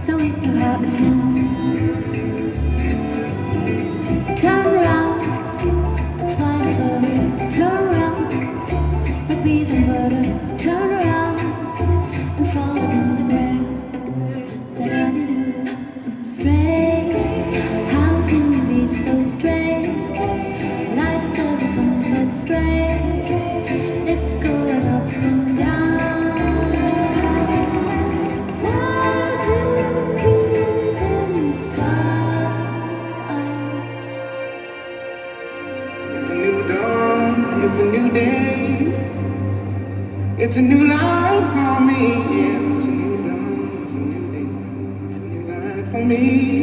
so if you have a hint, turn around, let's find a photo. Turn around, like bees and butter. Turn around and follow through the grass. Da-da-dee-doo. Stray, how can you be so stray? Life is everything but stray. It's going up and down. Why do you keep inside? It's a new dawn, it's a new day. It's a new life for me. Yeah, it's a new dawn, it's a new day. It's a new life for me.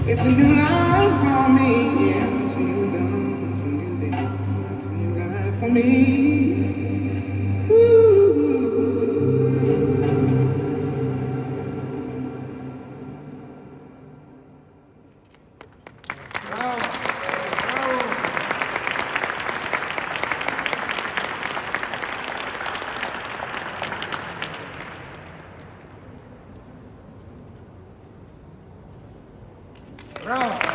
It's a new life for me, yeah. It's a new dawn, it's a new day. It's a new life for me. Bravo.